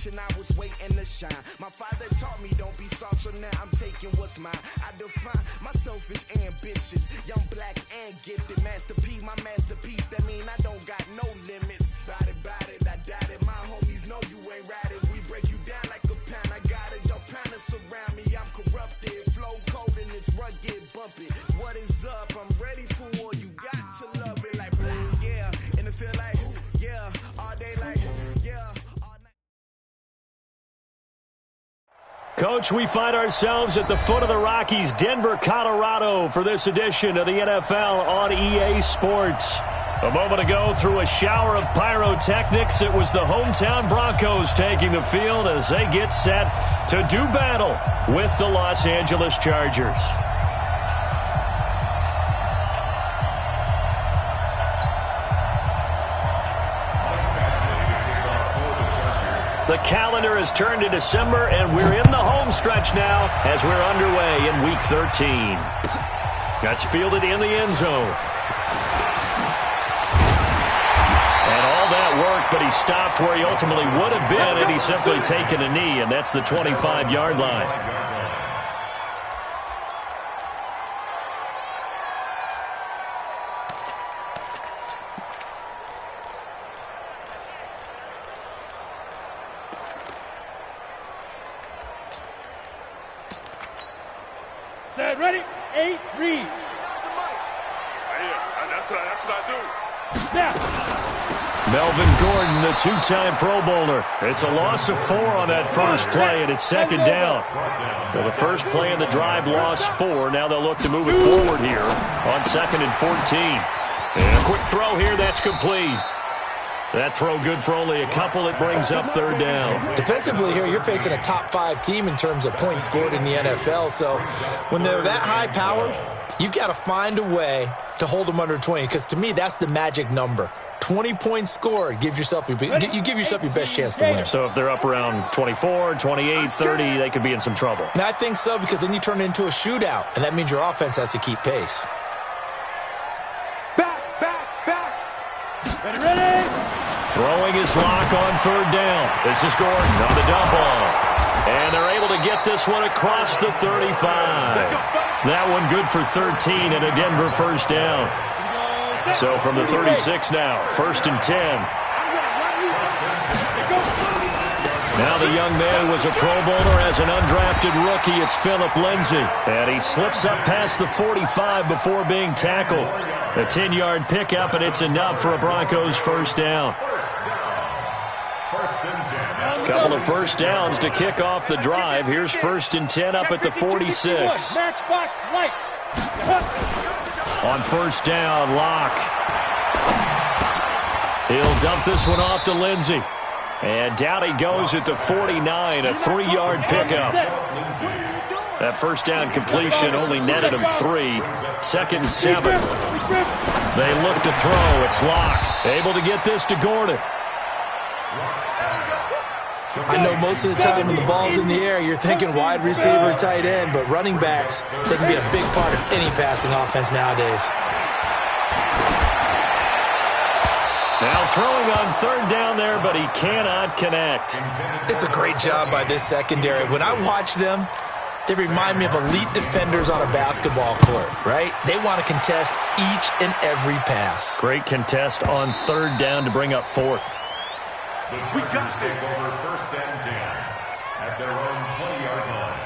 generation, I was waiting to shine. My father taught me don't be soft, so now I'm taking what's mine. I define myself as ambitious, young, black, and gifted. Master P, my masterpiece, that mean I don't got no limits. Bout it, I doubt it. My homies know you ain't ratted. We break you down like a pound. I got it, don't pound to surround me. I'm corrupted, flow cold and it's rugged, bumpy. What is up? I'm ready for war. You got to love it like boom, yeah. And it feel like yeah, all day like yeah. Coach, we find ourselves at the foot of the Rockies, Denver, Colorado, for this edition of the NFL on EA Sports. A moment ago, through a shower of pyrotechnics, it was the hometown Broncos taking the field as they get set to do battle with the Los Angeles Chargers. The calendar has turned to December, and we're in the home stretch now as we're underway in Week 13. That's fielded in the end zone. And all that work, but he stopped where he ultimately would have been had he simply taken a knee, and that's the 25-yard line. Set, ready, 8, read. That's what I do. Snap. Melvin Gordon, the two-time Pro Bowler. It's a loss of 4 on that first play, and it's second down. Well, the first play of the drive lost 4. Now they'll look to move it forward here on 2nd and 14. And a quick throw here, that's complete. That throw good for only a couple. It brings up third down. Defensively here, you're facing a top-5 team in terms of points scored in the NFL. So when they're that high-powered, you've got to find a way to hold them under 20. Because to me, that's the magic number. 20 points scored, you give yourself your best chance to win. So if they're up around 24, 28, 30, they could be in some trouble. And I think so, because then you turn it into a shootout, and that means your offense has to keep pace. Back. Ready. Throwing his lock on third down. This is Gordon on the dump off. And they're able to get this one across the 35. That one good for 13 and a Denver first down. So from the 36 now, 1st and 10. Now the young man was a Pro Bowler as an undrafted rookie. It's Philip Lindsay. And he slips up past the 45 before being tackled. A 10-yard pickup, and it's enough for a Broncos first down. Couple of first downs to kick off the drive. Here's 1st and 10 up at the 46. Matchbox lights. On first down, Locke. He'll dump this one off to Lindsay. And down he goes at the 49, a 3-yard pickup. That first down completion only netted him 3. 2nd and 7. They look to throw. It's Locke. Able to get this to Gordon. I know most of the time when the ball's in the air, you're thinking wide receiver, tight end, but running backs, they can be a big part of any passing offense nowadays. Now throwing on third down there, but he cannot connect. It's a great job by this secondary. When I watch them, they remind me of elite defenders on a basketball court, right? They want to contest each and every pass. Great contest on third down to bring up 4th. We got this over 1st and 10 at their own 20-yard line.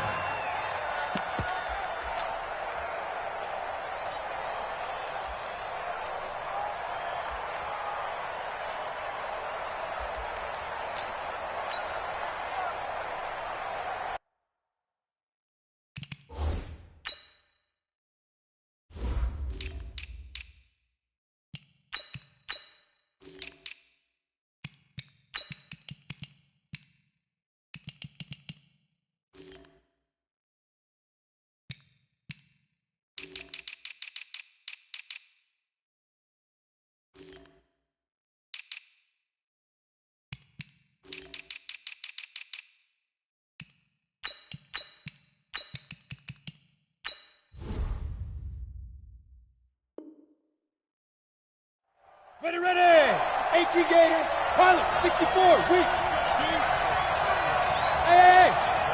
Ready. AT Gator, pilot, 64, weak.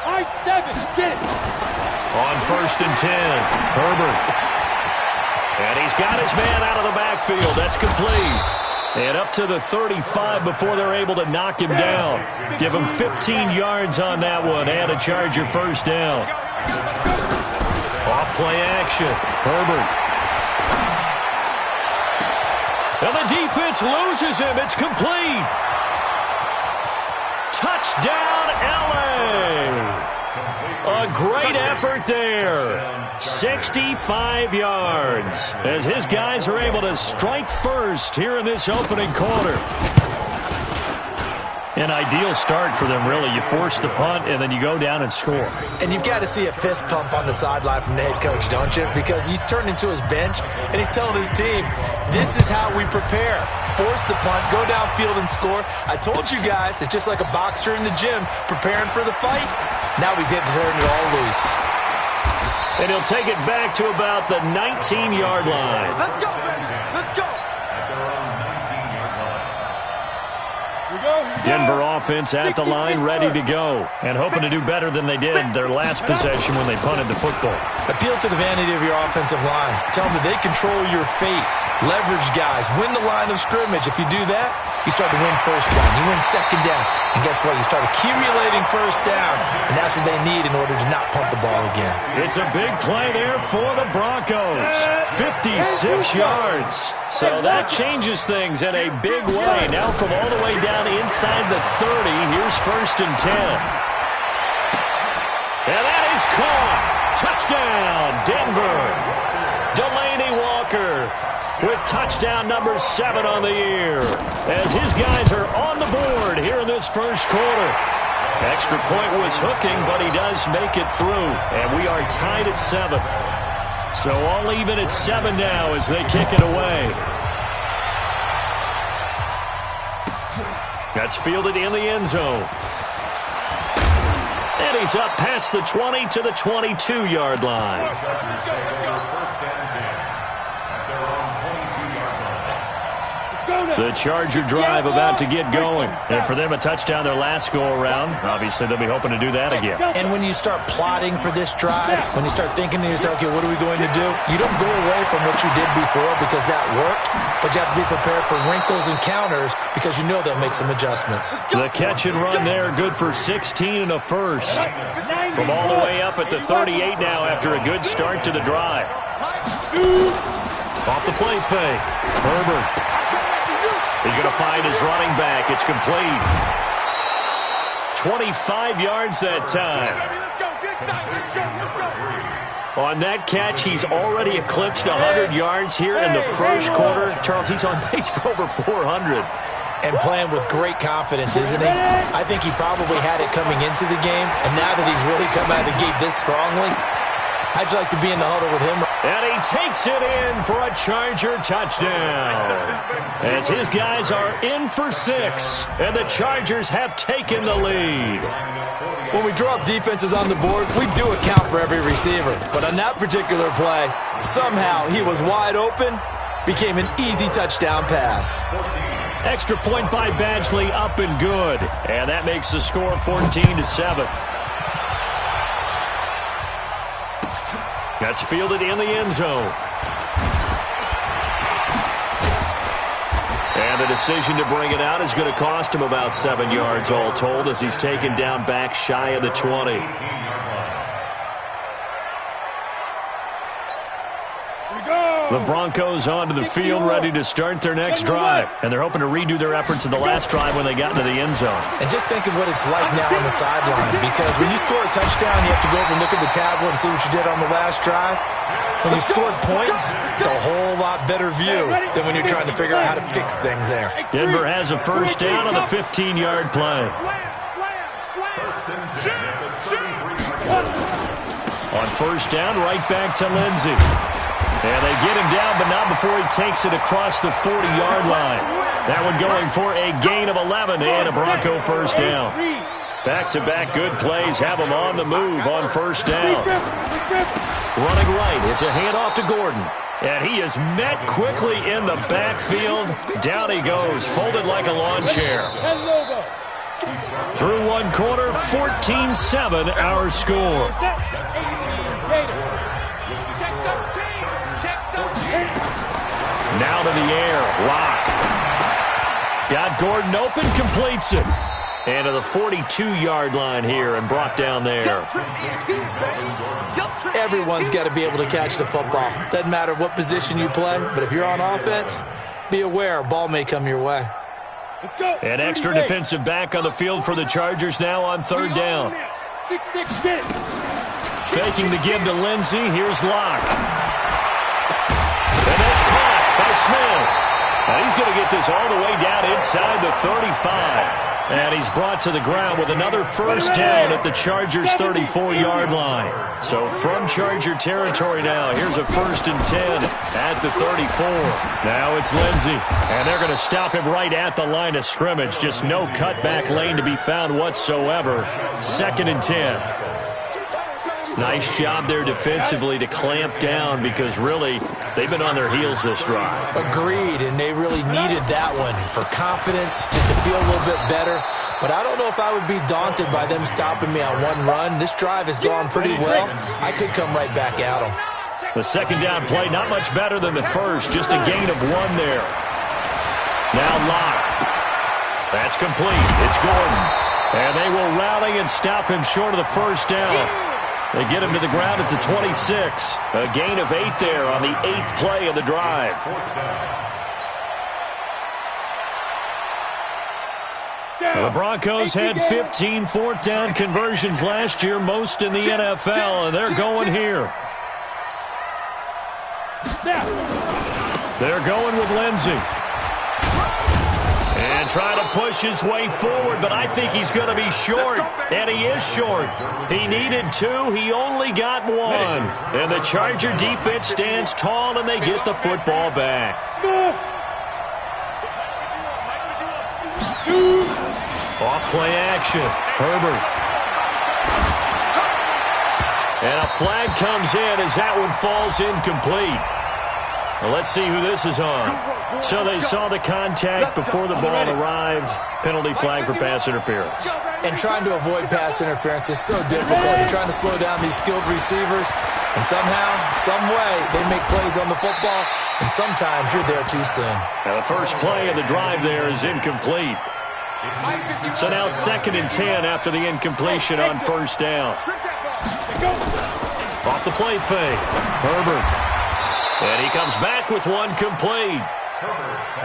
I-7, get it. On 1st and 10, Herbert. And he's got his man out of the backfield. That's complete. And up to the 35 before they're able to knock him down. Give him 15 yards on that one and a Charger first down. Off play action. Herbert. And the defense loses him. It's complete. Touchdown, LA. A great effort there. 65 yards as his guys are able to strike first here in this opening quarter. An ideal start for them, really. You force the punt, and then you go down and score. And you've got to see a fist pump on the sideline from the head coach, don't you? Because he's turned into his bench, and he's telling his team, this is how we prepare. Force the punt, go downfield and score. I told you guys, it's just like a boxer in the gym preparing for the fight. Now we get to turn it all loose. And he'll take it back to about the 19-yard line. Let's go, baby. Let's go. Denver offense at the line, ready to go. And hoping to do better than they did their last possession when they punted the football. Appeal to the vanity of your offensive line. Tell them that they control your fate. Leverage guys. Win the line of scrimmage. If you do that, you start to win first down. You win second down. And guess what? You start accumulating first downs. And that's what they need in order to not punt the ball again. It's a big play there for the Broncos. 56 yards. So that changes things in a big way. Now from all the way down inside the 30, here's 1st and 10. And that is caught. Touchdown, Denver. Delaney Walker with touchdown number 7 on the year as his guys are on the board here in this first quarter. Extra point was hooking, but he does make it through, and we are tied at 7. So all even at 7 now as they kick it away. That's fielded in the end zone. And he's up past the 20 to the 22-yard line. The Charger drive about to get going. And for them, a touchdown their last go-around. Obviously, they'll be hoping to do that again. And when you start plotting for this drive, when you start thinking to yourself, okay, what are we going to do? You don't go away from what you did before because that worked, but you have to be prepared for wrinkles and counters because you know they'll make some adjustments. The catch and run there, good for 16 and a first. From all the way up at the 38 now after a good start to the drive. Off the play fake. Herbert. He's going to find his running back. It's complete. 25 yards that time. On that catch, he's already eclipsed 100 yards here in the first quarter. Charles, he's on pace for over 400. And playing with great confidence, isn't he? I think he probably had it coming into the game, and now that he's really come out of the gate this strongly, how'd you like to be in the huddle with him? And he takes it in for a Charger touchdown. As his guys are in for 6, and the Chargers have taken the lead. When we drop defenses on the board, we do account for every receiver. But on that particular play, somehow he was wide open, became an easy touchdown pass. Extra point by Badgley, up and good. And that makes the score 14-7. That's fielded in the end zone. And the decision to bring it out is going to cost him about 7 yards all told as he's taken down back shy of the 20. The Broncos onto the field, ready to start their next drive. And they're hoping to redo their efforts in the last drive when they got into the end zone. And just think of what it's like now on the sideline. Because when you score a touchdown, you have to go over and look at the tablet and see what you did on the last drive. When you scored points, it's a whole lot better view than when you're trying to figure out how to fix things there. Denver has a first down on the 15-yard play. On first down, right back to Lindsey. And they get him down, but not before he takes it across the 40-yard line. That one going for a gain of 11 and a Bronco first down. Back-to-back good plays have him on the move on first down. Running right, it's a handoff to Gordon. And he is met quickly in the backfield. Down he goes, folded like a lawn chair. Through one quarter, 14-7 our score. Now to the air. Lock. Got Gordon open, completes it. And to the 42-yard line here and brought down there. Everyone's got to be able to catch the football. Doesn't matter what position you play, but if you're on offense, be aware a ball may come your way. An extra defensive back on the field for the Chargers now on third down. Faking the give to Lindsey. Here's Locke. And that's caught by Smith. Now he's going to get this all the way down inside the 35. And he's brought to the ground with another first down at the Chargers' 34-yard line. So from Charger territory now, here's a 1st and 10 at the 34. Now it's Lindsey, and they're going to stop him right at the line of scrimmage. Just no cutback lane to be found whatsoever. 2nd and 10. Nice job there defensively to clamp down because really they've been on their heels this drive. Agreed, and they really needed that one for confidence, just to feel a little bit better. But I don't know if I would be daunted by them stopping me on one run. This drive has gone pretty well. I could come right back at them. The second down play, not much better than the first, just a gain of 1 there. Now Locke. That's complete. It's Gordon. And they will rally and stop him short of the first down. They get him to the ground at the 26. A gain of 8 there on the 8th play of the drive. The Broncos had 15 fourth down conversions last year, most in the NFL, and they're going here. They're going with Lindsey. And trying to push his way forward, but I think he's going to be short. And he is short. He needed 2. He only got 1. And the Charger defense stands tall, and they get the football back. Off play action. Herbert. And a flag comes in as that one falls incomplete. Well, let's see who this is on. So they saw the contact before the ball arrived. Penalty flag for pass interference. And trying to avoid pass interference is so difficult. You're trying to slow down these skilled receivers, and somehow, some way, they make plays on the football, and sometimes you're there too soon. Now the first play of the drive there is incomplete. So now 2nd and 10 after the incompletion on first down. Off the play fake. Herbert. And he comes back with 1 complete.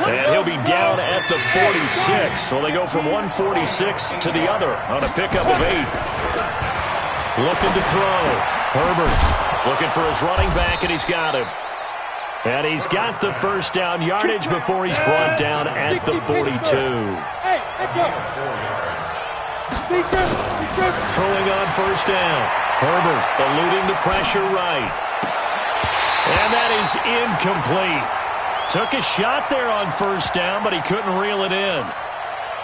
And he'll be down at the 46. So they go from 146 to the other on a pickup of 8. Looking to throw. Herbert looking for his running back, and he's got him. And he's got the first down yardage before he's brought down at the 42. Throwing on first down. Herbert eluding the pressure right. And that is incomplete. Took a shot there on first down, but he couldn't reel it in.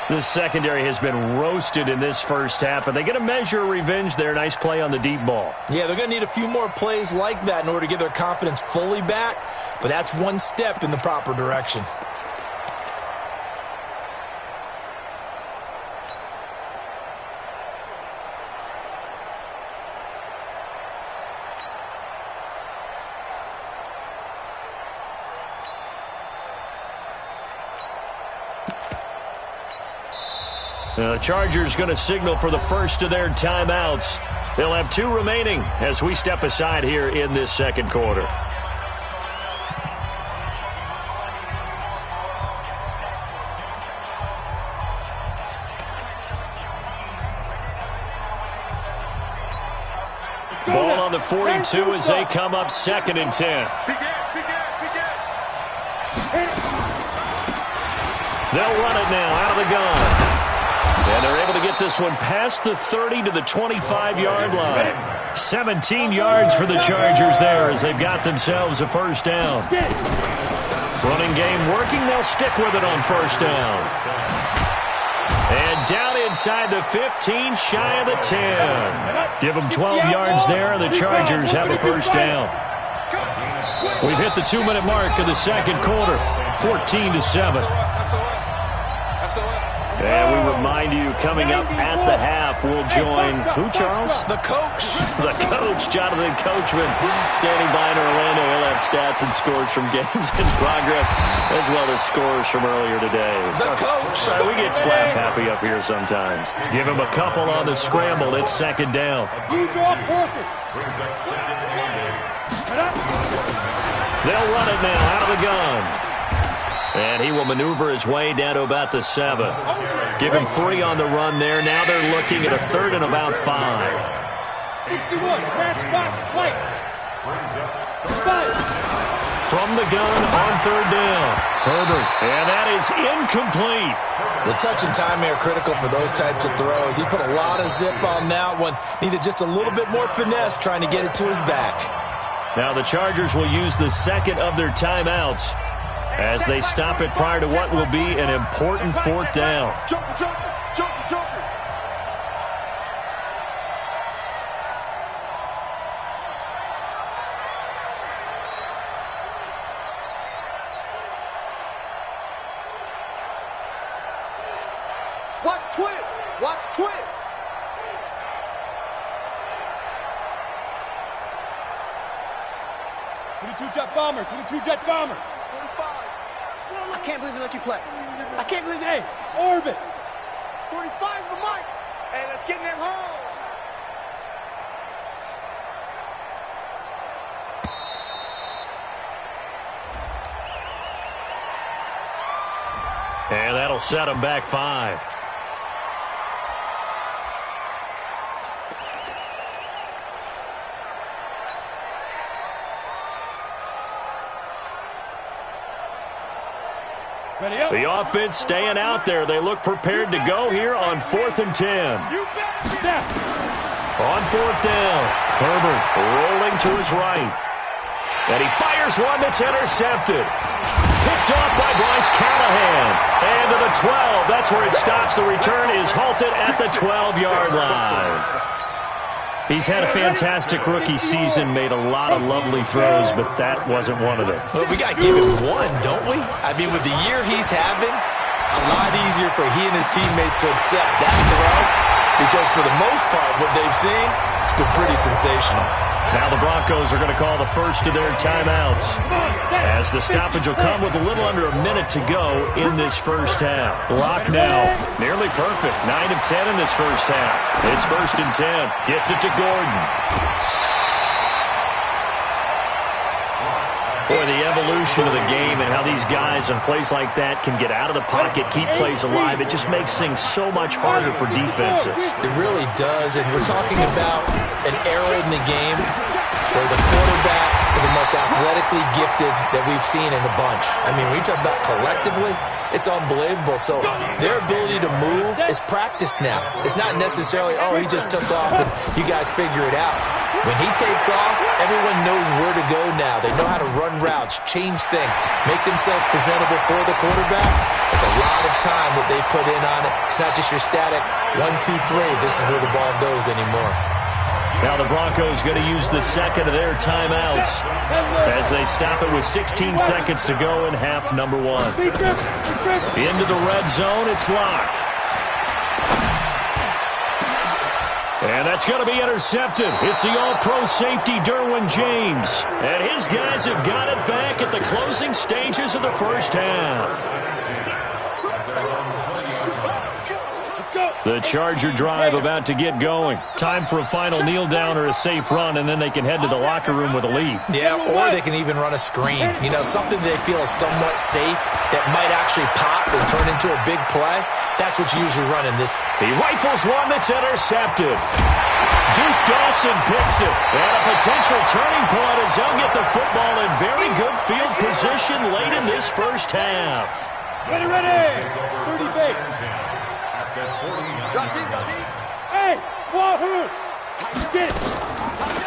The secondary has been roasted in this first half, but they get a measure of revenge there. Nice play on the deep ball. Yeah, they're going to need a few more plays like that in order to get their confidence fully back, but that's one step in the proper direction. The Chargers going to signal for the first of their timeouts. They'll have 2 remaining as we step aside here in this second quarter. Ball on the 42 as they come up 2nd and 10. They'll run it now out of the gun. And they're able to get this one past the 30 to the 25-yard line. 17 yards for the Chargers there as they've got themselves a first down. Running game working. They'll stick with it on first down. And down inside the 15, shy of the 10. Give them 12 yards there, and the Chargers have a first down. We've hit the 2-minute mark of the second quarter, 14-7. And we remind you, coming up at the half, we'll join who, Charles? The coach. The coach, Jonathan Coachman, standing by in Orlando. He'll have stats and scores from games in progress, as well as scores from earlier today. The coach. We get slap happy up here sometimes. Give him a couple on the scramble. It's second down. You draw perfect. Brings up second and 8. They'll run it now out of the gun. And he will maneuver his way down to about the 7. Give him 3 on the run there. Now they're looking at a 3rd and about 5. 61, match box, fight. From the gun on 3rd down. Herbert. And that is incomplete. The touch and time are critical for those types of throws. He put a lot of zip on that one. Needed just a little bit more finesse trying to get it to his back. Now the Chargers will use the second of their timeouts as they stop it prior to what will be an important 4th down. Jumper. Watch twins. 22 jet bomber. 45. I can't believe they let you play. I can't believe Hey, orbit. 45's the mic. Hey, let's get in them holes. And that'll set him back 5. Ready up. The offense staying out there. They look prepared to go here on 4th and 10. You bet. Snap. On 4th down, Herbert rolling to his right. And he fires one that's intercepted. Picked off by Bryce Callahan. And to the 12. That's where it stops. The return is halted at the 12-yard line. He's had a fantastic rookie season, made a lot of lovely throws, but that wasn't one of them. Well, we got to give him one, don't we? I mean, with the year he's having, a lot easier for he and his teammates to accept that throw because for the most part, what they've seen, it's been pretty sensational. Now the Broncos are going to call the first of their timeouts as the stoppage will come with a little under a minute to go in this first half. Lock now, nearly perfect. 9 of 10 in this first half. It's 1st and 10. Gets it to Gordon. Boy, the evolution of the game and how these guys in plays like that can get out of the pocket, keep plays alive, it just makes things so much harder for defenses. It really does, and we're talking about an era in the game where the quarterbacks are the most athletically gifted that we've seen in a bunch. I mean, when you talk about collectively, it's unbelievable. So their ability to move is practiced now. It's not necessarily, oh, he just took off and you guys figure it out. When he takes off, everyone knows where to go now. They know how to run routes, change things, make themselves presentable for the quarterback. It's a lot of time that they put in on it. It's not just your static 1, 2, 3. This is where the ball goes anymore. Now the Broncos going to use the second of their timeouts as they stop it with 16 seconds to go in half number 1. Into the red zone, it's Locke. And that's going to be intercepted. It's the all-pro safety, Derwin James. And his guys have got it back at the closing stages of the first half. The Charger drive about to get going. Time for a final kneel down or a safe run, and then they can head to the locker room with a lead. Yeah, or they can even run a screen. You know, something they feel is somewhat safe that might actually pop and turn into a big play. That's what you usually run in this. He rifles one that's intercepted. Duke Dawson picks it. And a potential turning point as they'll get the football in very good field position late in this first half. Ready. 30 base. Hey, wahoo! Get it.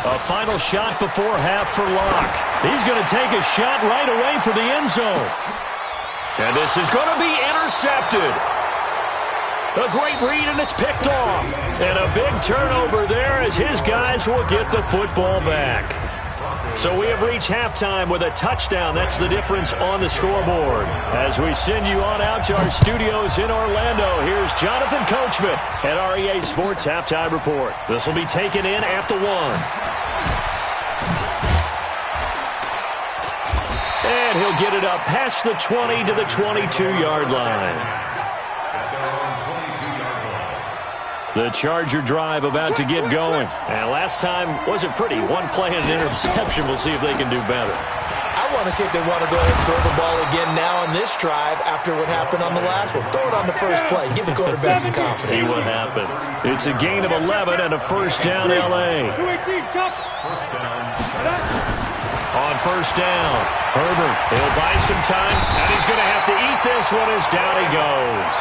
A final shot before half for Locke. He's going to take a shot right away for the end zone. And this is going to be intercepted. A great read, and it's picked off. And a big turnover there as his guys will get the football back. So we have reached halftime with a touchdown. That's the difference on the scoreboard. As we send you on out to our studios in Orlando, here's Jonathan Coachman at REA Sports Halftime Report. This will be taken in at the 1. And he'll get it up past the 20 to the 22-yard line. The Charger drive about to get going. And last time wasn't pretty. One play and an interception. We'll see if they can do better. I want to see if they want to go ahead and throw the ball again now on this drive after what happened on the last one. Throw it on the first play. Give the quarterback some confidence. See what happens. It's a gain of 11 and a first down, L.A. On first down, Herbert, he'll buy some time, and he's going to have to eat this one as down he goes.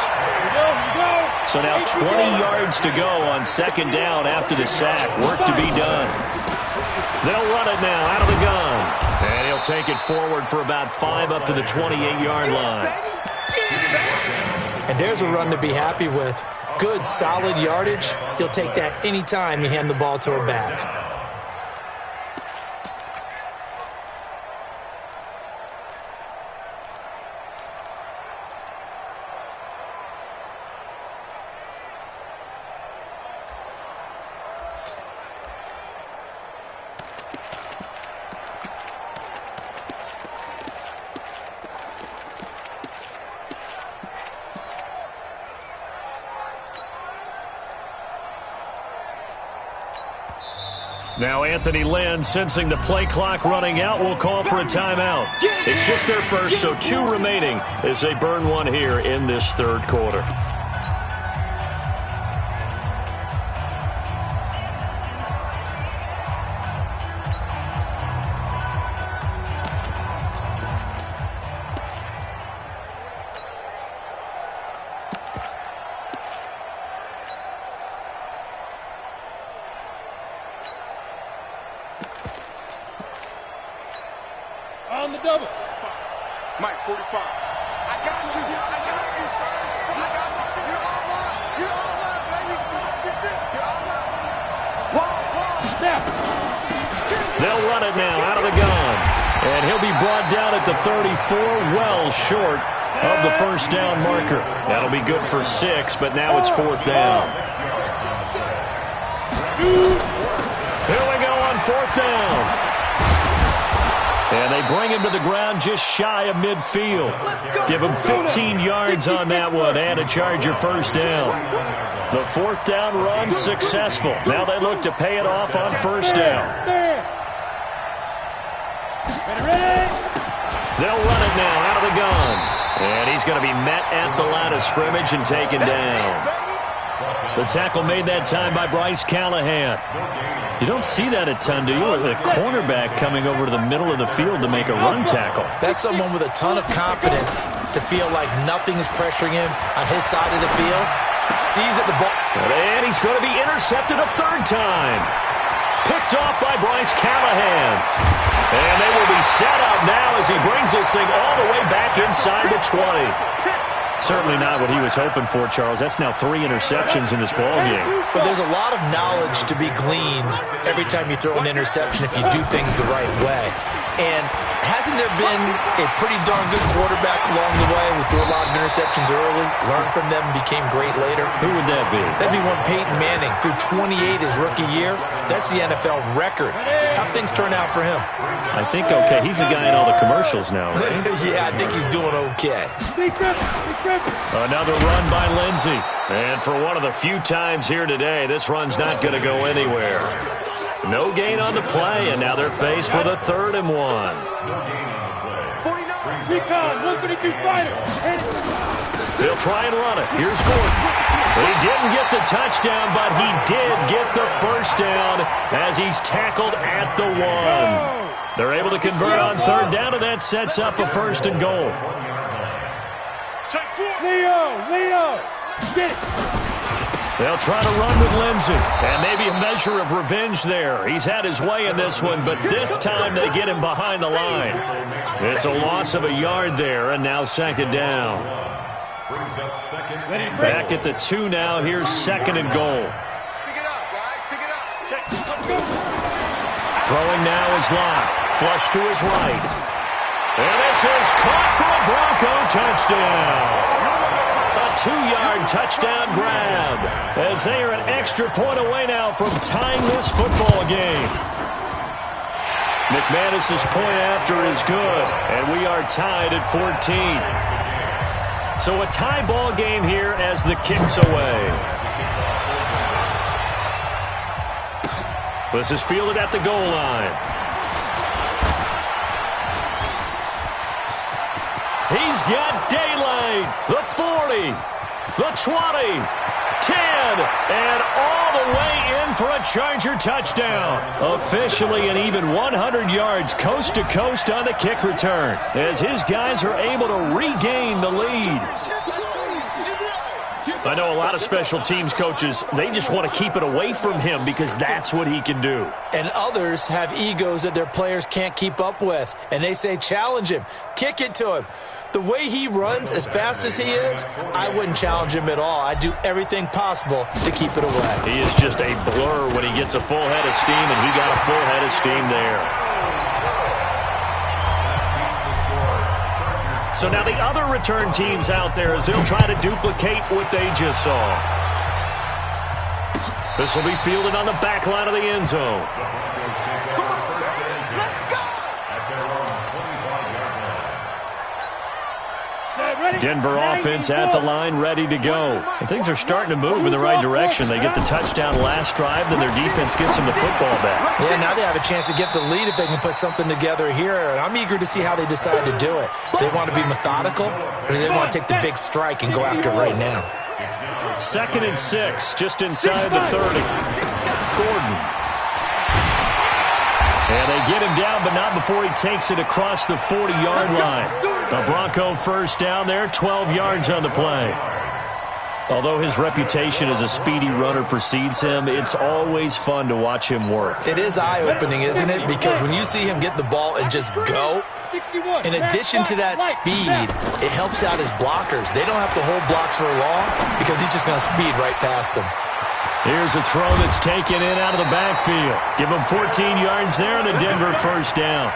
So now 20 yards to go on second down after the sack. Work to be done. They'll run it now out of the gun. And he'll take it forward for about 5 up to the 28-yard line. And there's a run to be happy with. Good, solid yardage. He'll take that anytime you hand the ball to a back. Now Anthony Lynn, sensing the play clock running out, will call for a timeout. It's just their first, so 2 remaining as they burn one here in this third quarter. On the double. Mike, 45. I got you, sir. I got you. You're all mine. You're all mine, baby. You're all mine. Wall. Snap. They'll run it now out of the gun. And he'll be brought down at the 34, well short of the first down marker. That'll be good for 6, but now it's 4th down. Here we go on 4th down. And they bring him to the ground just shy of midfield. Give him 15 yards on that one and a Charger first down. The 4th down run successful. Now they look to pay it off on first down. They'll run it now out of the gun. And he's going to be met at the line of scrimmage and taken down. The tackle made that time by Bryce Callahan. You don't see that a ton, do you? With a cornerback coming over to the middle of the field to make a run tackle. That's someone with a ton of confidence to feel like nothing is pressuring him on his side of the field. Sees at the ball. And he's going to be intercepted a 3rd time. Picked off by Bryce Callahan. And they will be set up now as he brings this thing all the way back inside the 20. Certainly not what he was hoping for, Charles. That's now 3 interceptions in this ballgame. But there's a lot of knowledge to be gleaned every time you throw an interception if you do things the right way. And hasn't there been a pretty darn good quarterback along the way who threw a lot of interceptions early, learned from them, and became great later? Who would that be? That'd be one Peyton Manning. Threw 28 his rookie year. That's the NFL record. How'd things turn out for him? I think okay. He's the guy in all the commercials now, right? Yeah, I think he's doing okay. Another run by Lindsey. And for one of the few times here today, this run's not going to go anywhere. No gain on the play, and now they're faced with a 3rd and 1. Recon, 132 fighter. They'll try and run it. Here's Gordon. He didn't get the touchdown, but he did get the first down as he's tackled at the 1. They're able to convert on 3rd down, and that sets up a 1st and goal. Leo, get it. They'll try to run with Lindsey, and maybe a measure of revenge there. He's had his way in this one, but this time they get him behind the line. It's a loss of a yard there, and now 2nd down. Back at the 2 now. Here's 2nd and goal. Throwing now is Locke. Flush to his right. And this is caught for a Bronco touchdown. A 2-yard touchdown grab as they are an extra point away now from tying this football game. McManus's point after is good, and we are tied at 14. So a tie ball game here as the kick's away. This is fielded at the goal line. He's got daylight. The 40, the 20, 10, and all the way in for a Charger touchdown. Officially an even 100 yards coast to coast on the kick return as his guys are able to regain the lead. I know a lot of special teams coaches, they just want to keep it away from him because that's what he can do. And others have egos that their players can't keep up with. And they say, challenge him, kick it to him. The way he runs as fast as he is, I wouldn't challenge him at all. I'd do everything possible to keep it away. He is just a blur when he gets a full head of steam, and he got a full head of steam there. So now the other return teams out there as they'll try to duplicate what they just saw. This will be fielded on the back line of the end zone. Denver offense at the line, ready to go. And things are starting to move in the right direction. They get the touchdown last drive, then their defense gets them the football back. Yeah, now they have a chance to get the lead if they can put something together here. And I'm eager to see how they decide to do it. Do they want to be methodical, or do they want to take the big strike and go after it right now? 2nd and 6, just inside the 30. Gordon. And they get him down, but not before he takes it across the 40-yard line. A Bronco first down there, 12 yards on the play. Although his reputation as a speedy runner precedes him, it's always fun to watch him work. It is eye-opening, isn't it? Because when you see him get the ball and just go, in addition to that speed, it helps out his blockers. They don't have to hold blocks for long because he's just going to speed right past them. Here's a throw that's taken in out of the backfield. Give him 14 yards there and a Denver first down.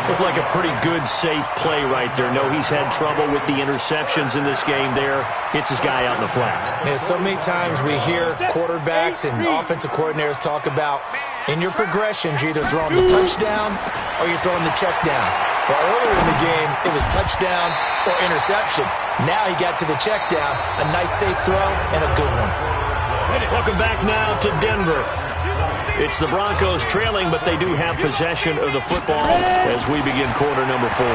Looked like a pretty good, safe play right there. No, he's had trouble with the interceptions in this game there. Hits his guy out in the flat. Yeah, so many times we hear quarterbacks and offensive coordinators talk about in your progressions, you're either throwing the touchdown or you're throwing the check down. But earlier in the game, it was touchdown or interception. Now he got to the check down, a nice safe throw, and a good one. Welcome back now to Denver. It's the Broncos trailing, but they do have possession of the football as we begin quarter number 4.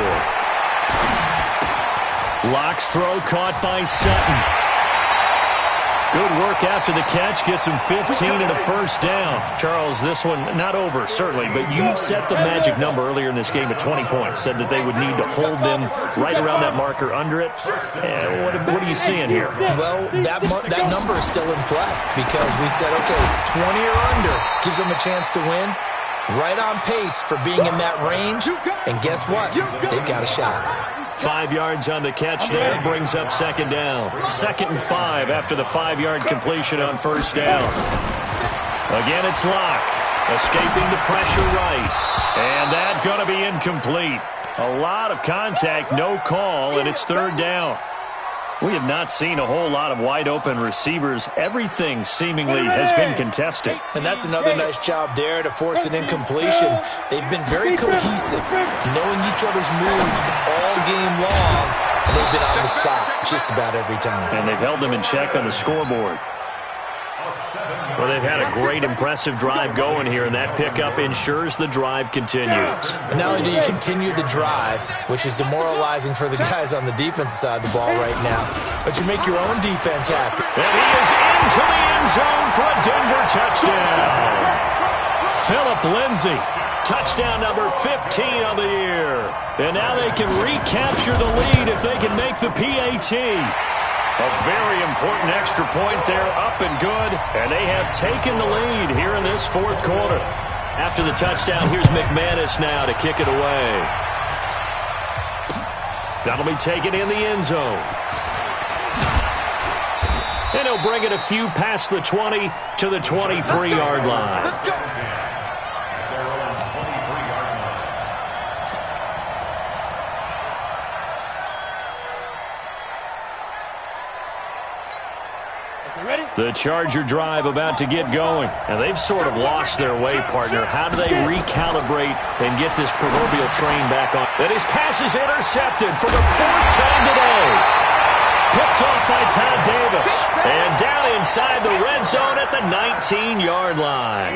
Locke's throw caught by Sutton. Good work after the catch. Gets him 15 and a first down. Charles, this one not over, certainly, but you set the magic number earlier in this game at 20 points. Said that they would need to hold them right around that marker under it. What are you seeing here? Well, that number is still in play because we said, okay, 20 or under gives them a chance to win. Right on pace for being in that range. And guess what? They've got a shot. 5 yards on the catch there, brings up second down. 2nd and 5 after the 5-yard completion on first down. Again, it's Locke, escaping the pressure right. And that's going to be incomplete. A lot of contact, no call, and it's 3rd down. We have not seen a whole lot of wide-open receivers. Everything seemingly has been contested. And that's another nice job there to force an incompletion. They've been very cohesive, knowing each other's moves all game long, and they've been on the spot just about every time. And they've held them in check on the scoreboard. Well, they've had a great, impressive drive going here, and that pickup ensures the drive continues. And not only do you continue the drive, which is demoralizing for the guys on the defensive side of the ball right now, but you make your own defense happy. And he is into the end zone for a Denver touchdown. Phillip Lindsay, touchdown number 15 on the year. And now they can recapture the lead if they can make the PAT. A very important extra point there, up and good, and they have taken the lead here in this 4th quarter. After the touchdown, here's McManus now to kick it away. That'll be taken in the end zone. And he'll bring it a few past the 20 to the 23-yard line. The Charger drive about to get going. And they've sort of lost their way, partner. How do they recalibrate and get this proverbial train back on? And his pass is intercepted for the 4th time today. Picked off by Todd Davis. And down inside the red zone at the 19-yard line.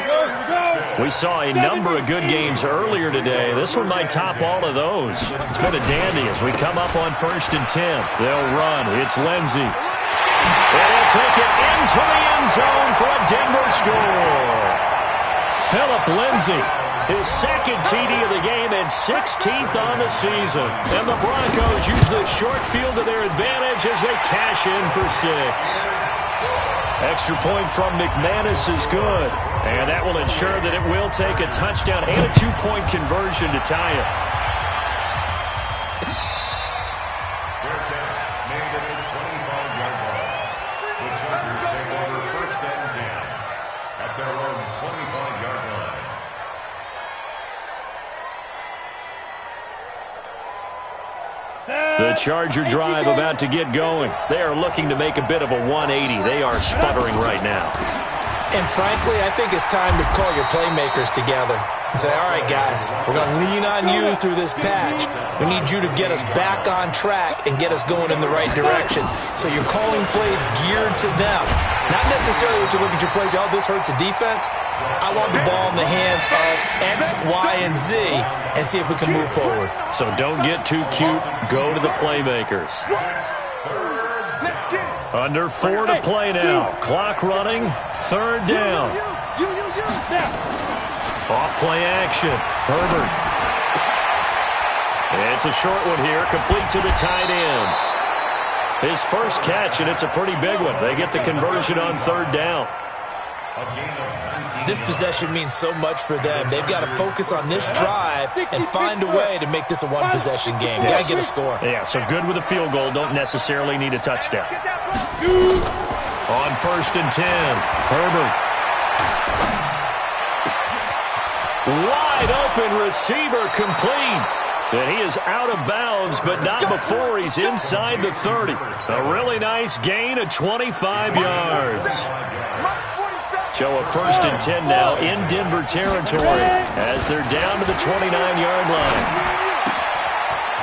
We saw a number of good games earlier today. This one might top all of those. It's been a dandy as we come up on 1st and 10. They'll run. It's Lindsey. And he'll take it into the end zone for a Denver score. Phillip Lindsay, his 2nd TD of the game and 16th on the season. And the Broncos use the short field to their advantage as they cash in for 6. Extra point from McManus is good. And that will ensure that it will take a touchdown and a 2-point conversion to tie it. Their catch made at the 25-yard line. The Chargers take over 1st and 10 at their own 25-yard line. The Charger drive about to get going. They are looking to make a bit of a 180. They are sputtering right now. And frankly, I think it's time to call your playmakers together and say, all right, guys, we're going to lean on you through this patch. We need you to get us back on track and get us going in the right direction. So you're calling plays geared to them. Not necessarily what you look at your plays, oh, this hurts the defense. I want the ball in the hands of X, Y, and Z and see if we can move forward. So don't get too cute. Go to the playmakers. Under 4 to play now. Clock running. 3rd down. Off play action. Herbert. It's a short one here. Complete to the tight end. His first catch, and it's a pretty big one. They get the conversion on 3rd down. This possession means so much for them. They've got to focus on this drive and find a way to make this a one-possession game. Got to get a score. Yeah, so good with a field goal. Don't necessarily need a touchdown. On 1st and 10, Herbert. Wide open receiver complete. And he is out of bounds, but not before he's inside the 30. A really nice gain of 25 yards. So a 1st and 10 now in Denver territory as they're down to the 29-yard line.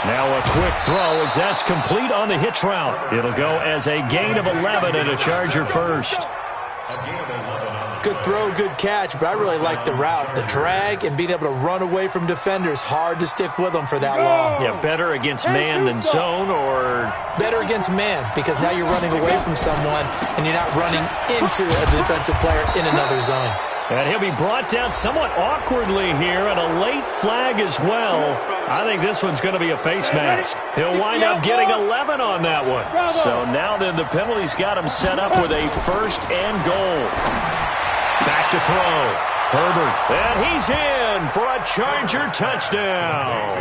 Now a quick throw as that's complete on the hitch route. It'll go as a gain of 11 and a Charger first. Good throw, good catch, but I really like the route. The drag and being able to run away from defenders, hard to stick with them for that long. Yeah, better against man than zone, or? Better against man, because now you're running away from someone and you're not running into a defensive player in another zone. And he'll be brought down somewhat awkwardly here, and a late flag as well. I think this one's going to be a face mask. He'll wind up getting 11 on that one. So now then the penalty's got him set up with a 1st and goal. Back to throw. Herbert. And he's in for a Charger touchdown.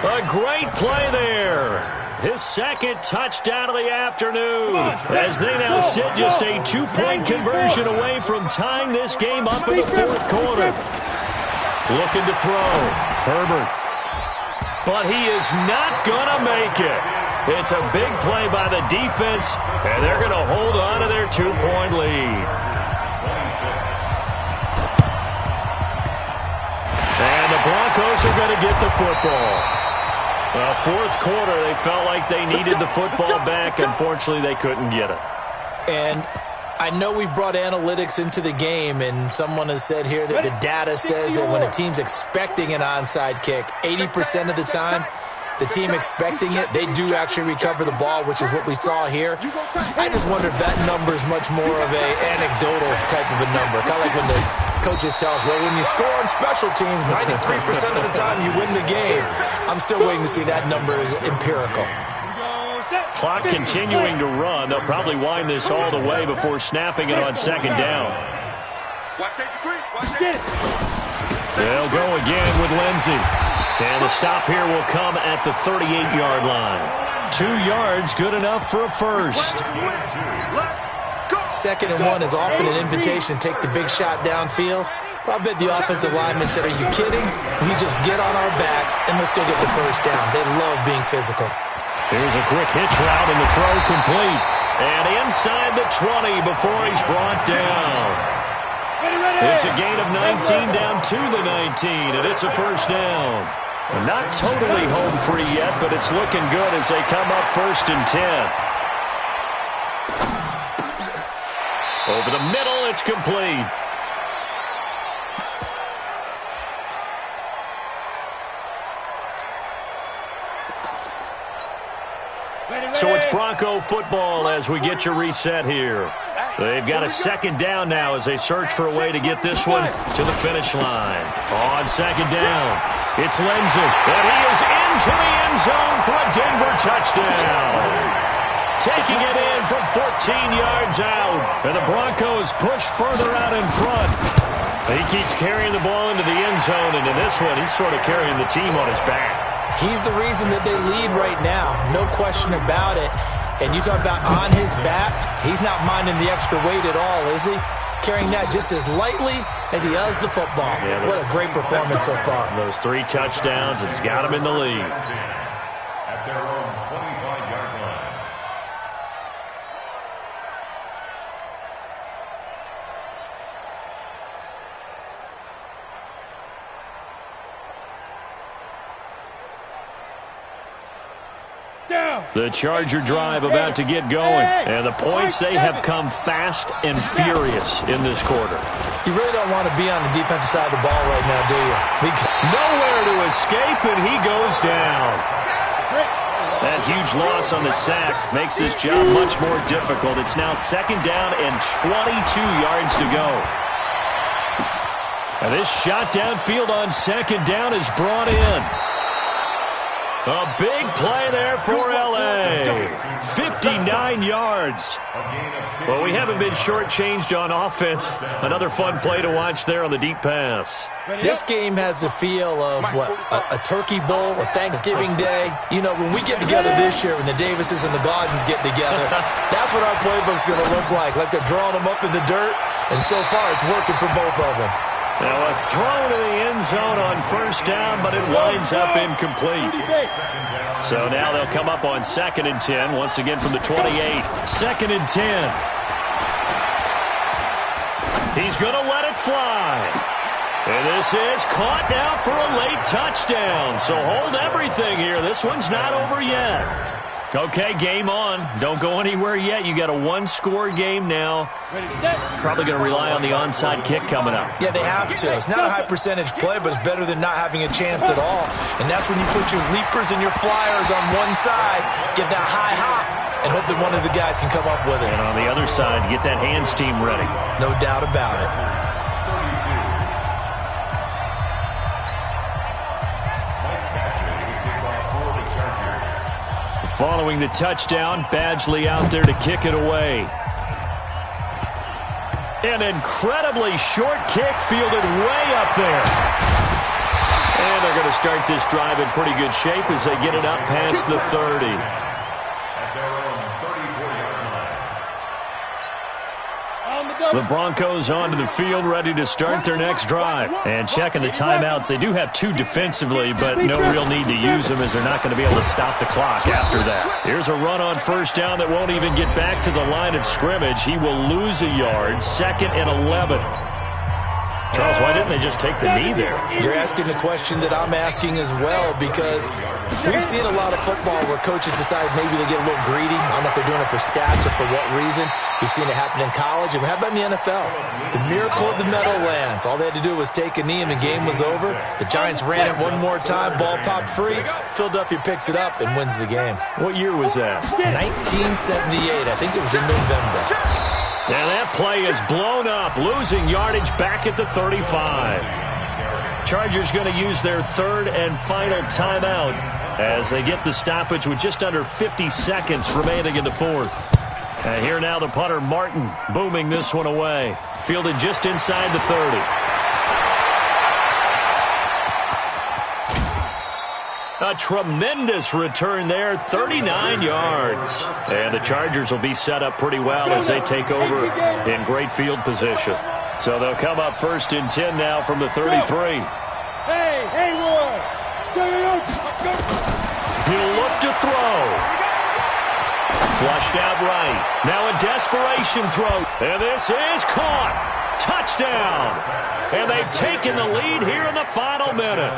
A great play there. His 2nd touchdown of the afternoon. As they now sit just a 2-point conversion away from tying this game up in the 4th quarter. Looking to throw. Herbert. But he is not going to make it. It's a big play by the defense, and they're going to hold on to their 2-point lead. And the Broncos are going to get the football. 4th quarter, they felt like they needed the football back. Unfortunately, they couldn't get it. And I know we brought analytics into the game, and someone has said here that the data says that when a team's expecting an onside kick, 80% of the time, the team expecting it, they do actually recover the ball, which is what we saw here. I just wonder if that number is much more of an anecdotal type of a number. Kind of like when the coaches tell us, well, when you score on special teams, 93% of the time you win the game. I'm still waiting to see that number is empirical. Clock continuing to run. They'll probably wind this all the way before snapping it on 2nd down. They'll go again with Lindsey. And the stop here will come at the 38-yard line. 2 yards, good enough for a first. 2nd and 1 is often an invitation to take the big shot downfield. But I bet the offensive lineman said, are you kidding? We just get on our backs and let's go get the first down. They love being physical. Here's a quick hitch route and the throw complete. And inside the 20 before he's brought down. It's a gain of 19 down to the 19, and it's a first down. Not totally home free yet, but it's looking good as they come up 1st and 10. Over the middle, it's complete. So it's Bronco football as we get you reset here. They've got a 2nd down now as they search for a way to get this one to the finish line. On 2nd down, it's Lindsay, and he is into the end zone for a Denver touchdown. Taking it in from 14 yards out, and the Broncos push further out in front. He keeps carrying the ball into the end zone, and in this one, he's sort of carrying the team on his back. He's the reason that they lead right now, no question about it. And you talk about on his back, he's not minding the extra weight at all, is he? Carrying that just as lightly as he does the football. Yeah, what a great performance so far. Those 3 touchdowns, it's got him in the lead. At their own 25-yard line. The Charger drive about to get going. And the points, they have come fast and furious in this quarter. You really don't want to be on the defensive side of the ball right now, do you? Nowhere to escape, and he goes down. That huge loss on the sack makes this job much more difficult. It's now 2nd down and 22 yards to go. And this shot downfield on 2nd down is brought in. A big play there for L.A. 59 yards. Well, we haven't been shortchanged on offense. Another fun play to watch there on the deep pass. This game has the feel of, what, a turkey bowl, a Thanksgiving day. You know, when we get together this year, when the Davises and the Gaudens get together, that's what our playbook's going to look like they're drawing them up in the dirt, and so far it's working for both of them. Now a throw to the end zone on 1st down, but it winds up incomplete. So now they'll come up on 2nd and 10, once again from the 28. 2nd and 10. He's going to let it fly. And this is caught now for a late touchdown. So hold everything here. This one's not over yet. Okay, game on. Don't go anywhere yet. You got a 1-score game now. Probably going to rely on the onside kick coming up. Yeah, they have to. It's not a high-percentage play, but it's better than not having a chance at all. And that's when you put your leapers and your flyers on one side, get that high hop, and hope that one of the guys can come up with it. And on the other side, get that hands team ready. No doubt about it. Following the touchdown, Badgley out there to kick it away. An incredibly short kick fielded way up there. And they're going to start this drive in pretty good shape as they get it up past the 30. At their own 34-yard line. The Broncos onto the field, ready to start their next drive. And checking the timeouts, they do have 2 defensively, but no real need to use them as they're not going to be able to stop the clock after that. Here's a run on 1st down that won't even get back to the line of scrimmage. He will lose a yard, 2nd and 11. Charles, why didn't they just take the knee there? You're asking the question that I'm asking as well, because we've seen a lot of football where coaches decide maybe they get a little greedy. I don't know if they're doing it for stats or for what reason. We've seen it happen in college, and how about in the NFL? The miracle of the Meadowlands. All they had to do was take a knee, and the game was over. The Giants ran it one more time, ball popped free. Philadelphia picks it up and wins the game. What year was that? 1978. I think it was in November. And that play is blown up, losing yardage back at the 35. Chargers going to use their 3rd and final timeout as they get the stoppage with just under 50 seconds remaining in the 4th. And here now the punter, Martin, booming this one away. Fielded just inside the 30. A tremendous return there, 39 yards. And the Chargers will be set up pretty well as they take over in great field position. So they'll come up 1st and 10 now from the 33. Hey, Lord. He'll look to throw. Flushed out right. Now a desperation throw. And this is caught. Touchdown. And they've taken the lead here in the final minute.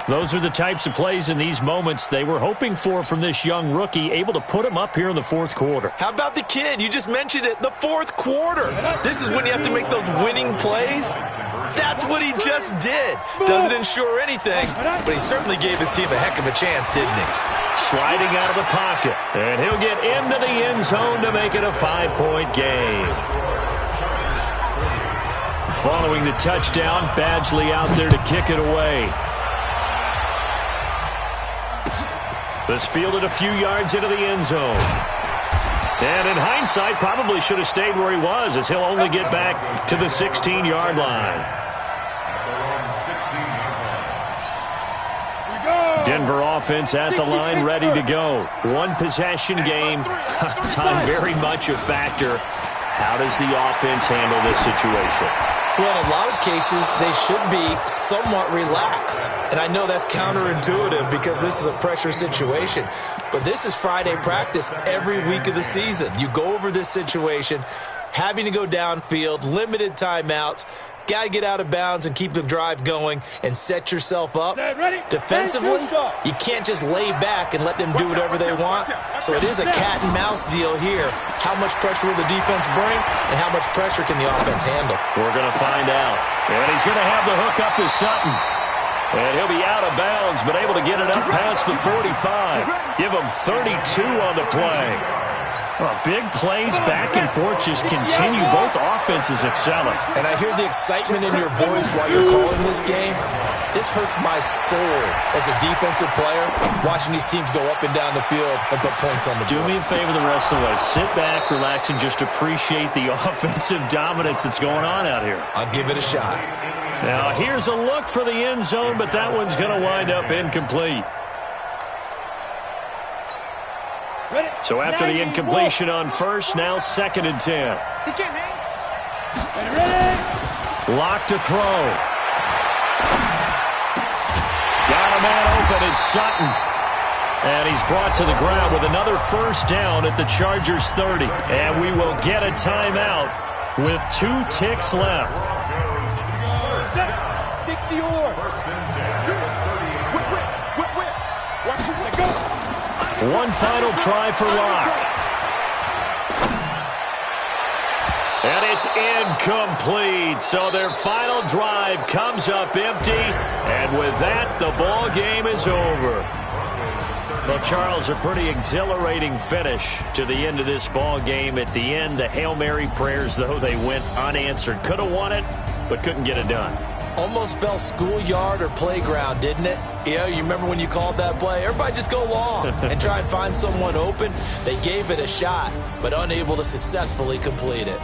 Those are the types of plays in these moments they were hoping for from this young rookie, able to put him up here in the fourth quarter. How about the kid? You just mentioned it, the fourth quarter. This is when you have to make those winning plays. That's what he just did. Doesn't ensure anything, but he certainly gave his team a heck of a chance, didn't he? Sliding out of the pocket, and he'll get into the end zone to make it a 5-point game. Following the touchdown, Badgley out there to kick it away. This fielded a few yards into the end zone. And in hindsight, probably should have stayed where he was, as he'll only get back to the 16-yard line. Denver offense at the line, ready to go. One possession game. Time very much a factor. How does the offense handle this situation? Well, in a lot of cases, they should be somewhat relaxed. And I know that's counterintuitive because this is a pressure situation. But this is Friday practice every week of the season. You go over this situation, having to go downfield, limited timeouts. Got to get out of bounds and keep the drive going and set yourself up. Defensively, you can't just lay back and let them do whatever they want. So it is a cat and mouse deal here. How much pressure will the defense bring and how much pressure can the offense handle? We're going to find out. And he's going to have the hook up to Sutton. And he'll be out of bounds, but able to get it up past the 45. Give him 32 on the play. Well, big plays back and forth just continue. Both offenses excelling. And I hear the excitement in your voice while you're calling this game. This hurts my soul as a defensive player, watching these teams go up and down the field and put points on the board. Do me a favor the rest of the way. Sit back, relax, and just appreciate the offensive dominance that's going on out here. I'll give it a shot. Now, here's a look for the end zone, but that one's going to wind up incomplete. So after the incompletion on first, now 2nd and 10. Lock to throw. Got a man open, it's Sutton. And he's brought to the ground with another first down at the Chargers 30. And we will get a timeout with 2 ticks left. 60 or. One final try for Locke. And it's incomplete. So their final drive comes up empty. And with that, the ball game is over. Well, Charles, a pretty exhilarating finish to the end of this ball game. At the end, the Hail Mary prayers, though, they went unanswered. Could have won it, but couldn't get it done. Almost felt schoolyard or playground, didn't it? Yeah, you remember when you called that play? Everybody just go long and try and find someone open. They gave it a shot, but unable to successfully complete it.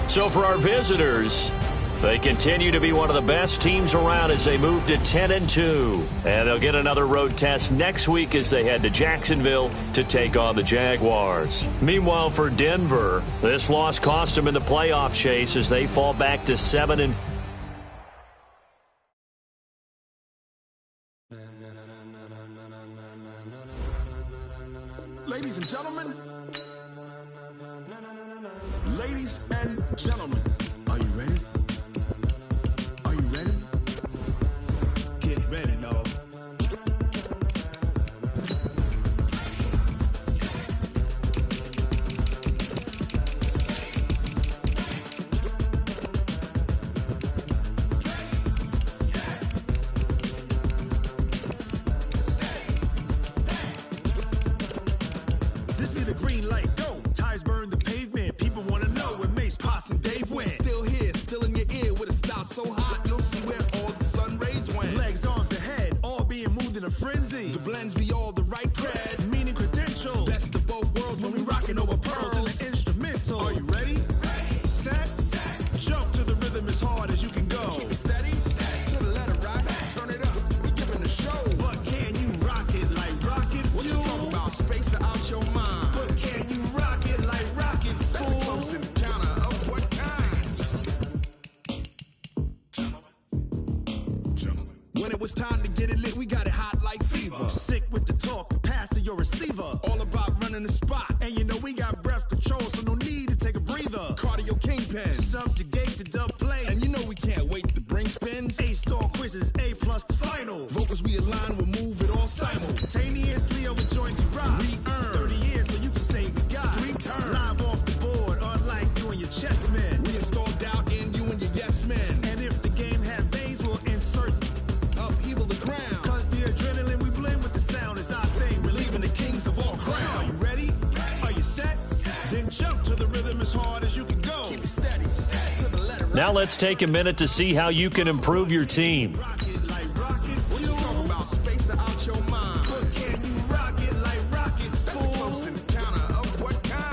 So for our visitors, they continue to be one of the best teams around as they move to 10-2. And they'll get another road test next week as they head to Jacksonville to take on the Jaguars. Meanwhile, for Denver, this loss cost them in the playoff chase as they fall back to 7-4. Ladies and gentlemen, are you ready? Are you ready? Get ready, dog. This be the green light, go. Tires burn the pavement. People want to know where Mace, Poss, and Dave went. Still here, still in your ear with a style so hot, you'll see where all the sun rays went. Legs, arms, and head, all being moved in a frenzy. The blends be all the right cred, meaning credentials. Best of both worlds when we rockin' over pearls in the instrumental. Are you ready? Set, jump to the rhythm as hard as you can go. Keep it steady, to the letter right, turn it up, we giving a show. But can you rock it like rocket fuel? What you talking about, space or out your mind? But can you rock it like rockets, fool? That's a close encounter of what kind? Gentlemen. When it was time to get it lit, we got it hot like fever. Sick with the talk. fever. All about running the spot. And you know we got breath control, so no need to take a breather. Cardio kingpin, subjugate the dub play. And you know we can't wait to bring spins. A-star quizzes, A+ the final. Vocals we align, we'll move it all simultaneously over joints you rock. We earn 30 years so you can say we got 3 turns. Live off the board, unlike you and your chess men. We install doubt in you and your yes men. And if the game had veins, we'll insert upheaval the ground. Cause the adrenaline we blend with the sound is our thing, relieving the kings of all crowns. So are you ready? Are you set? Then jump to the rhythm as hard as you can go. Keep it steady, to the letter. Now let's take a minute to see how you can improve your team. Rocket like rocket. What you talking about? Space out your mind. But can you rock it like rockets? That's a close encounter of what kind?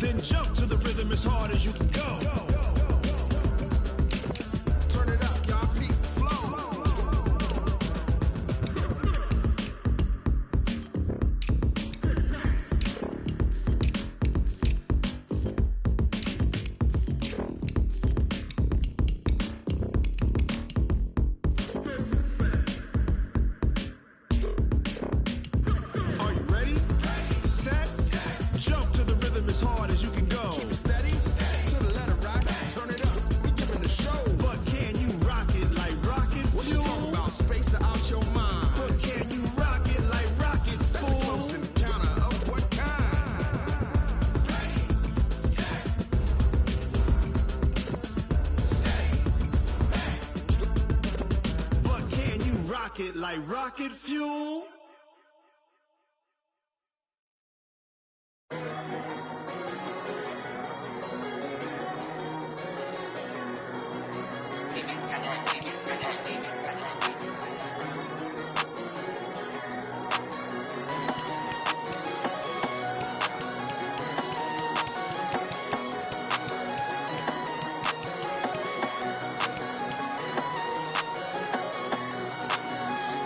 Then jump to the rhythm as hard as you can go. Turn it up, y'all. Peak flow. Are you ready? Set. Jump to the rhythm as hard as you can go. Keep it steady. To the letter rock. Turn it up. We giving the show. But can you rock it like rocket? What you talking about? Space out your mind. But can you rock it like rockets? That's a close encounter of what kind? But can you rock it like rocket fuel?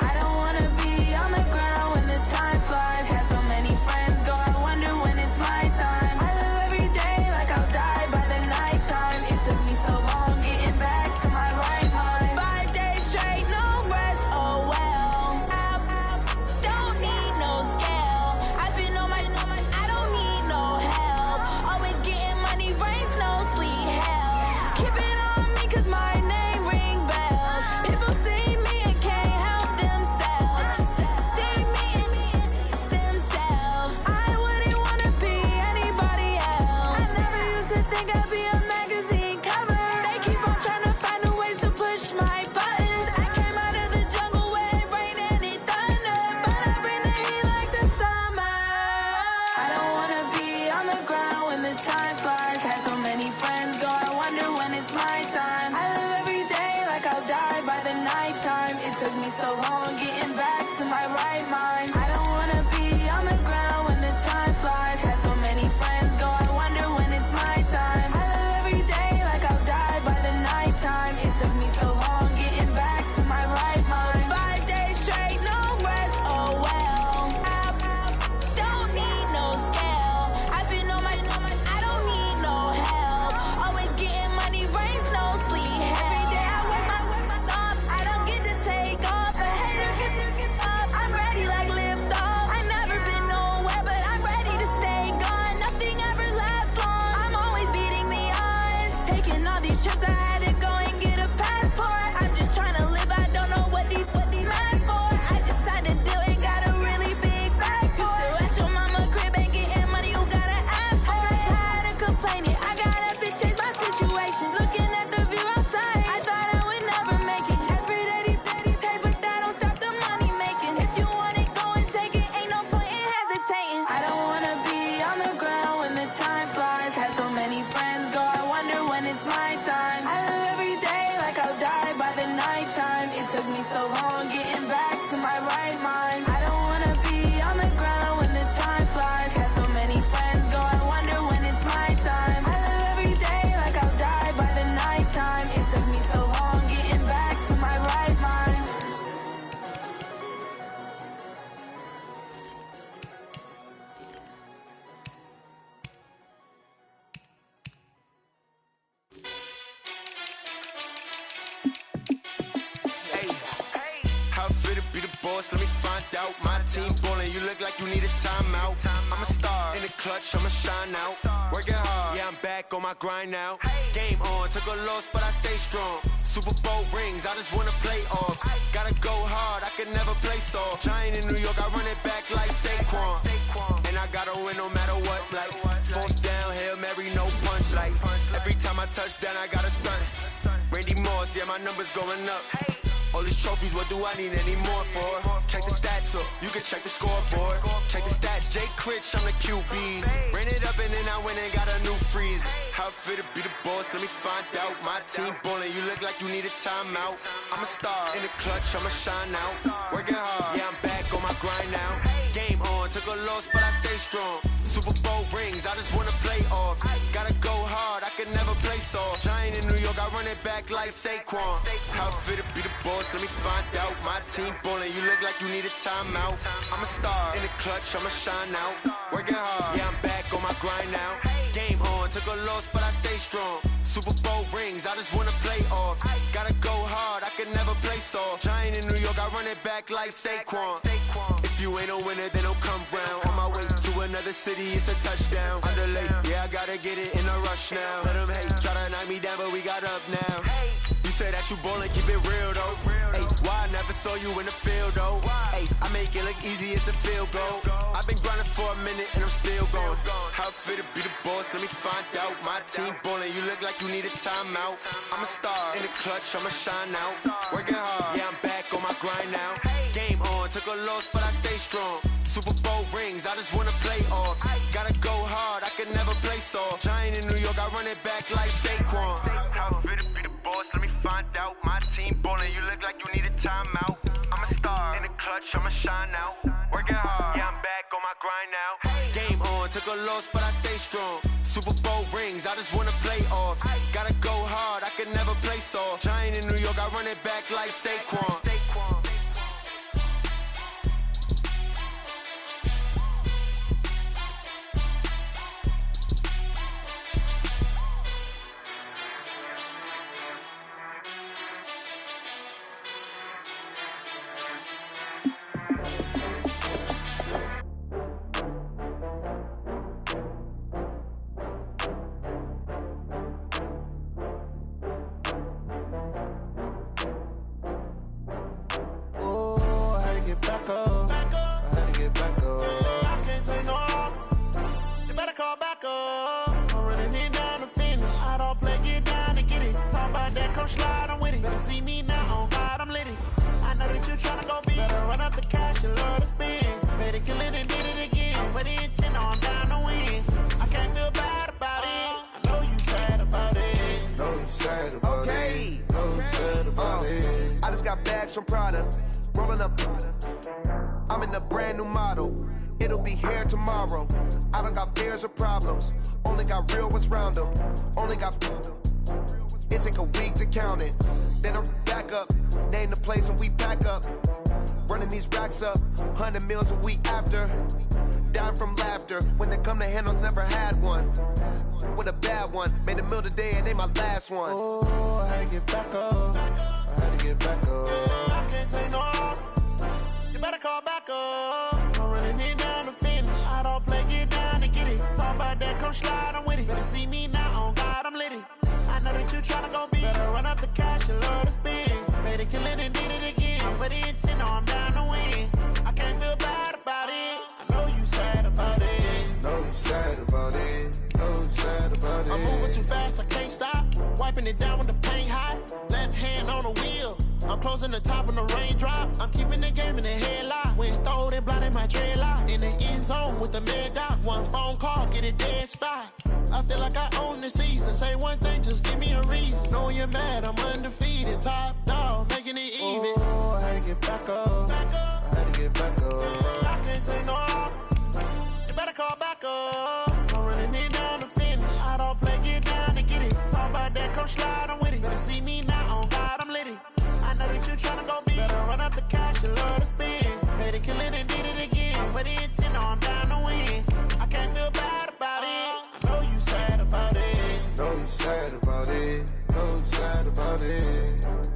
I don't wanna be on the ground when the time flies. Had so many friends go, I wonder when it's my time. I live every day like I'll die by the nighttime. It took me so long getting back to my right mind. 5 days straight, no rest, oh well. I don't need no scale. I've been on my, I don't need no help. Always getting money, rains, no sleet, hell. Keep it on me cause my name ring bells. People see me and can't help themselves. See me and themselves. I wouldn't wanna be anybody else. I never used to think I'd be a magazine cover. They keep on trying to find new ways to push my buttons. I came out of the jungle where it rained and it thundered, but I bring the heat like the summer. I don't wanna be on the ground when the time flies. Had so many friends go, I wonder when it's my time. I live every day like I'll die by the nighttime. It took me so long getting back to my right mind. I don't wanna be on the ground when the time flies. Had so many friends go, I wonder when it's my time. I live every day like I'll die by the nighttime. It took me so long getting back to my right mind. 5 days straight, no rest, oh well. I don't need no scale. I've been on my, I don't need no help. Always getting money, rains, no sleet, hell. Every day I work my thumb, I don't get to take off. A hater get up, I'm ready like lift off. I never been nowhere, but I'm ready to stay gone. Nothing ever lasts long, I'm always beating the odds. Taking all these trips, I had to go and get a passport. I'm just trying to live, I don't know what the mad for. I just signed a deal and got a really big bag for it. Still at your mama crib and getting money, you gotta ask for it. Tired of complaining, I gotta bitch change my situation. Looking at the view outside, I thought I would never make it. Every day they take, but that don't stop the money making. If you want it, go and take it, ain't no point in hesitating. I don't wanna be on the ground when the time flies. Had so many friends go, I wonder when it's my time. I live every day like I'll die by the nighttime. It took me so long getting back to my right mind. I don't wanna be on the ground when the time flies. Had so many friends go, I wonder when it's my time. I live every day like I'll die by the nighttime. It took me so long getting back to my right mind. boss, let me find out. My team ballin', you look like you need a timeout. I'm a star in the clutch, I'ma shine out. Working hard, yeah, I'm back on my grind now. Game on, took a loss, but I stay strong. Super Bowl rings, I just wanna play off. Gotta go hard, I can never play soft. Giant in New York, I run it back like Saquon. And I gotta win no matter what, like fourth down, Hail Mary, no punch. Like every time I touch down, I gotta stunt. Randy Moss, yeah, my numbers going up. All these trophies, what do I need any more for? Check the stats up, you can check the scoreboard. Check the stats, Jake Critch, I'm the QB. Ran it up and then I went and got a new freeze. How it feel to be the boss, let me find out. My team ballin', you look like you need a timeout. I'm a star in the clutch, I'ma shine out. Working hard, yeah, I'm back on my grind now. Game on, took a loss, but I stay strong. Super Bowl rings, I just wanna play off. Gotta go hard, I can never play soft. Giant in New York, I run it back like Saquon. How it feel to be the boss, let me find out. My team ballin', you look like you need a timeout. I'm a star in the clutch, I'ma shine out. Working hard, yeah, I'm back on my grind now. Game on, took a loss, but I stay strong. Super Bowl rings, I just wanna play off. Gotta go hard, I can never play soft. Giant in New York, I run it back like Saquon. If you ain't a winner, then don't come round. On my way to another city, it's a touchdown. Underlay, yeah, I gotta get it in a rush now. Let them hate, try to knock me down, but we got up now. You say that you ballin', keep it real though. Hey, why I never saw you in the field though? Hey, I make it look easy, it's a field goal. I've been grinding for a minute and I'm still going. How it feel to be the boss, let me find out. My team ballin', you look like you need a timeout. I'm a star in the clutch, I'ma shine out. Working hard, yeah, I'm back on my grind now. Game on, took a loss, but I stay strong. Super Bowl rings, I just wanna play off. Gotta go hard, I can never play soft. Giant in New York, I run it back like Saquon. How it feel to be the boss, let me find out. My team ballin', you look like you need a timeout. I'm a star in the clutch, I'ma shine out. Working hard, yeah, I'm back on my grind now. Game on, took a loss, but I stay strong. Super Bowl rings, I just wanna play off. Gotta go hard, I can never play soft. Giant in New York, I run it back like Saquon. From Prada, rolling up. I'm in a brand new model. It'll be here tomorrow. I don't got fears or problems. Only got real ones round them. Only got. It take a week to count it. Then I back up. Name the place and we pack up. Running these racks up. 100 meals a week after. Dying from laughter. When they come to handles, never had one. With a bad one. Made a meal today and they my last one. Oh, I had to get back up. I had to get back up. I can't take no loss. You better call back up. I'm running it down to finish. I don't play, get down and get it. Talk about that, come slide, I'm with it. Better see me now, on God, I'm litty. I know that you tryna go big. Better run up the cash, you love to spend. Made a kill it and did it again. I'm with the intent, no, I'm down to win. I can't feel bad about it. I know you sad about it. Know you sad about it. Know you sad about it. I'm moving too fast, I can't stop. Wiping it down with the paint hot. Left hand on the wheel. I'm closing the top on the raindrop. I'm keeping the game in the headlock. When throwed and blinded my dreadlock. In the end zone with the mad dot. One phone call, get it dead stop. I feel like I own the season. Say one thing, just give me a reason. Knowing you're mad, I'm undefeated. Top dog, making it even. Oh, I had to get back up. I had to get back up. I can't take no loss. You better call back up. I'm running it down to finish. I don't play, get down and get it. Talk about that, come slide, I'm with it. Better see me now, on God, I'm litty. I know that you tryna go big. Better run up the cash, you love to spend. Made a kill it and did it again. But the intent, no, I'm down to win. I can't feel bad about it. I know you sad about it. Know you sad about it. Know you sad about it.